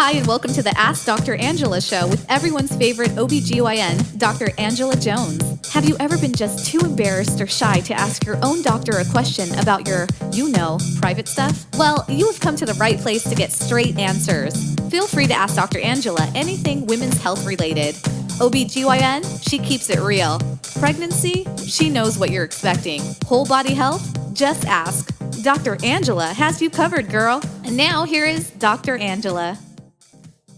Hi, and welcome to the Ask Dr. Angela show with everyone's favorite OBGYN, Dr. Angela Jones. Have you ever been just too embarrassed or shy to ask your own doctor a question about your, private stuff? Well, you have come to the right place to get straight answers. Feel free to ask Dr. Angela anything women's health related. OBGYN, she keeps it real. Pregnancy, she knows what you're expecting. Whole body health, just ask. Dr. Angela has you covered, girl. And now here is Dr. Angela.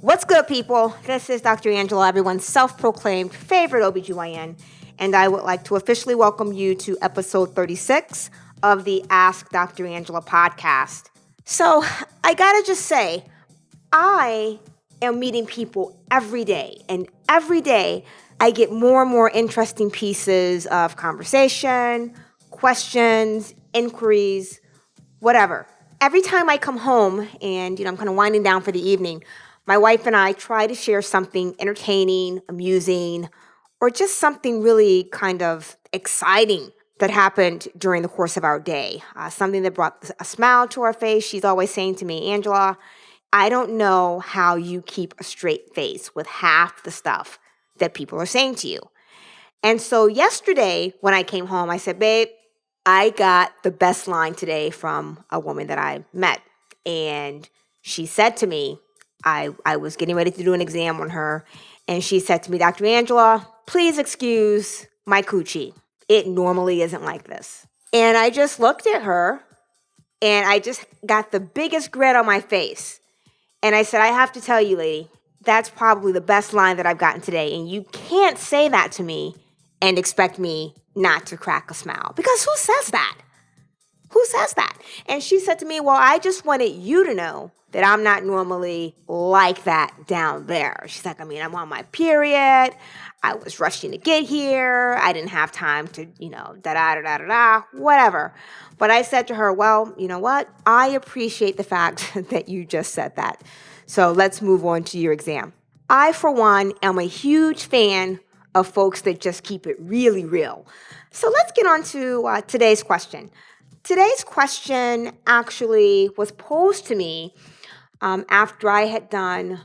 What's good, people? This is Dr. Angela, everyone's self-proclaimed favorite OBGYN, and I would like to officially welcome you to episode 36 of the Ask Dr. Angela podcast. So I gotta just say, I am meeting people every day, and every day I get more and more interesting pieces of conversation, questions, inquiries, whatever. Every time I come home and, I'm kind of winding down for the evening, my wife and I try to share something entertaining, amusing, or just something really kind of exciting that happened during the course of our day. Something that brought a smile to our face. She's always saying to me, Angela, I don't know how you keep a straight face with half the stuff that people are saying to you. And so yesterday when I came home, I said, babe, I got the best line today from a woman that I met. And she said to me, I was getting ready to do an exam on her, and she said to me, Dr. Angela, please excuse my coochie. It normally isn't like this. And I just looked at her, and I just got the biggest grin on my face. And I said, I have to tell you, lady, that's probably the best line that I've gotten today. And you can't say that to me and expect me not to crack a smile. Because who says that? Who says that? And she said to me, well, I just wanted you to know that I'm not normally like that down there. She's like, I'm on my period. I was rushing to get here. I didn't have time to, whatever. But I said to her, well, you know what? I appreciate the fact that you just said that. So let's move on to your exam. I, for one, am a huge fan of folks that just keep it really real. So let's get on to today's question. Today's question actually was posed to me after I had done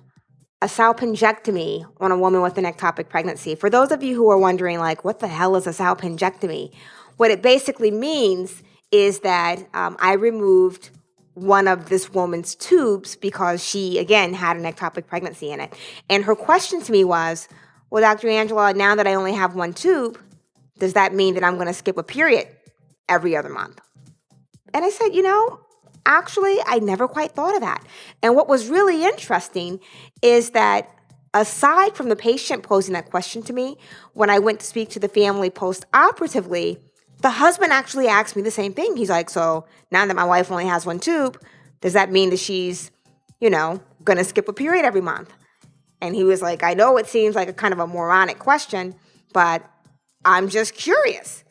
a salpingectomy on a woman with an ectopic pregnancy. For those of you who are wondering, what the hell is a salpingectomy? What it basically means is that I removed one of this woman's tubes because she, again, had an ectopic pregnancy in it. And her question to me was, well, Dr. Angela, now that I only have one tube, does that mean that I'm going to skip a period every other month? And I said, actually, I never quite thought of that. And what was really interesting is that aside from the patient posing that question to me, when I went to speak to the family post-operatively, the husband actually asked me the same thing. He's like, so now that my wife only has one tube, does that mean that she's, going to skip a period every month? And he was like, I know it seems like a kind of a moronic question, but I'm just curious.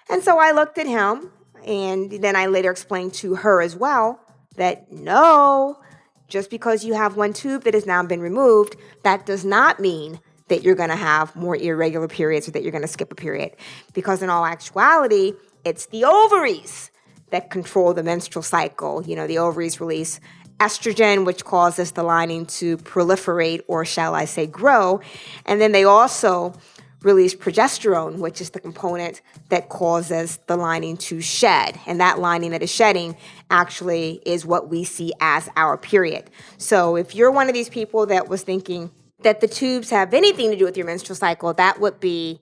And so I looked at him. And then I later explained to her as well that no, just because you have one tube that has now been removed, that does not mean that you're going to have more irregular periods or that you're going to skip a period. Because in all actuality, it's the ovaries that control the menstrual cycle. The ovaries release estrogen, which causes the lining to proliferate, or shall I say grow. And then they also release progesterone, which is the component that causes the lining to shed. And that lining that is shedding actually is what we see as our period. So if you're one of these people that was thinking that the tubes have anything to do with your menstrual cycle, that would be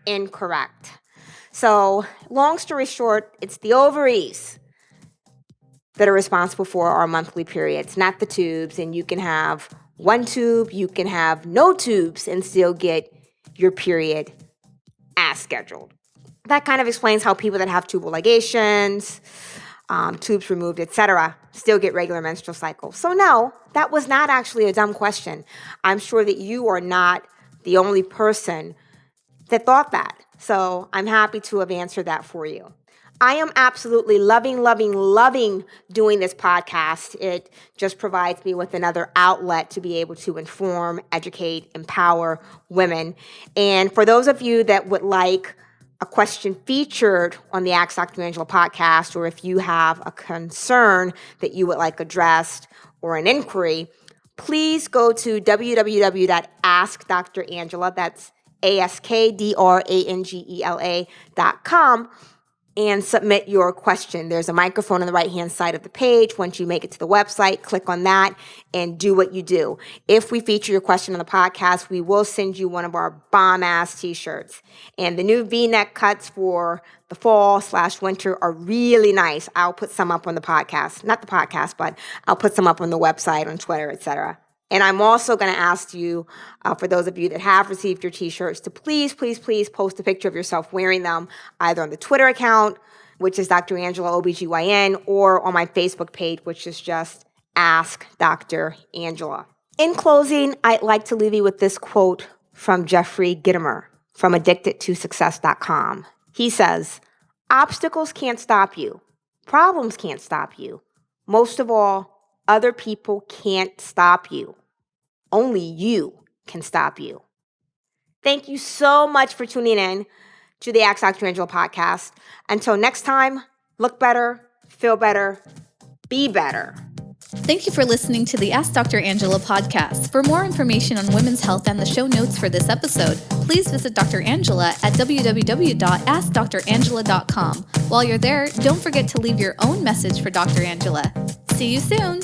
incorrect. So long story short, it's the ovaries that are responsible for our monthly periods, not the tubes. And you can have one tube, you can have no tubes and still get your period as scheduled. That kind of explains how people that have tubal ligations, tubes removed, etc., still get regular menstrual cycles. So no, that was not actually a dumb question. I'm sure that you are not the only person that thought that. So I'm happy to have answered that for you. I am absolutely loving doing this podcast. It just provides me with another outlet to be able to inform, educate, empower women. And for those of you that would like a question featured on the Ask Dr. Angela podcast, or if you have a concern that you would like addressed or an inquiry, please go to www.askdrangela, that's AskDrangela.com, and submit your question. There's a microphone on the right-hand side of the page. Once you make it to the website, click on that and do what you do. If we feature your question on the podcast, we will send you one of our bomb-ass t-shirts. And the new V-neck cuts for the fall/winter are really nice. I'll put some up on the podcast. Not the podcast, but I'll put some up on the website, on Twitter, etc. And I'm also going to ask you, for those of you that have received your t-shirts, to please post a picture of yourself wearing them, either on the Twitter account, which is Dr. Angela OBGYN, or on my Facebook page, which is just Ask Dr. Angela. In closing, I'd like to leave you with this quote from Jeffrey Gitomer from addictedtosuccess.com. He says, "Obstacles can't stop you. Problems can't stop you. Most of all, other people can't stop you. Only you can stop you." Thank you so much for tuning in to the Ask Dr. Angela podcast. Until next time, look better, feel better, be better. Thank you for listening to the Ask Dr. Angela podcast. For more information on women's health and the show notes for this episode, please visit Dr. Angela at www.askdrangela.com. While you're there, don't forget to leave your own message for Dr. Angela. See you soon!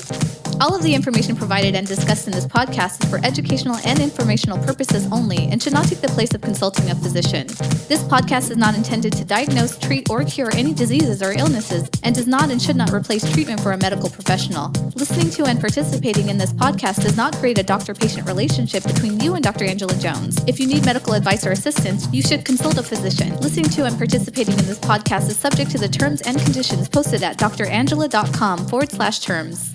All of the information provided and discussed in this podcast is for educational and informational purposes only and should not take the place of consulting a physician. This podcast is not intended to diagnose, treat, or cure any diseases or illnesses and does not and should not replace treatment for a medical professional. Listening to and participating in this podcast does not create a doctor-patient relationship between you and Dr. Angela Jones. If you need medical advice or assistance, you should consult a physician. Listening to and participating in this podcast is subject to the terms and conditions posted at drangela.com/terms.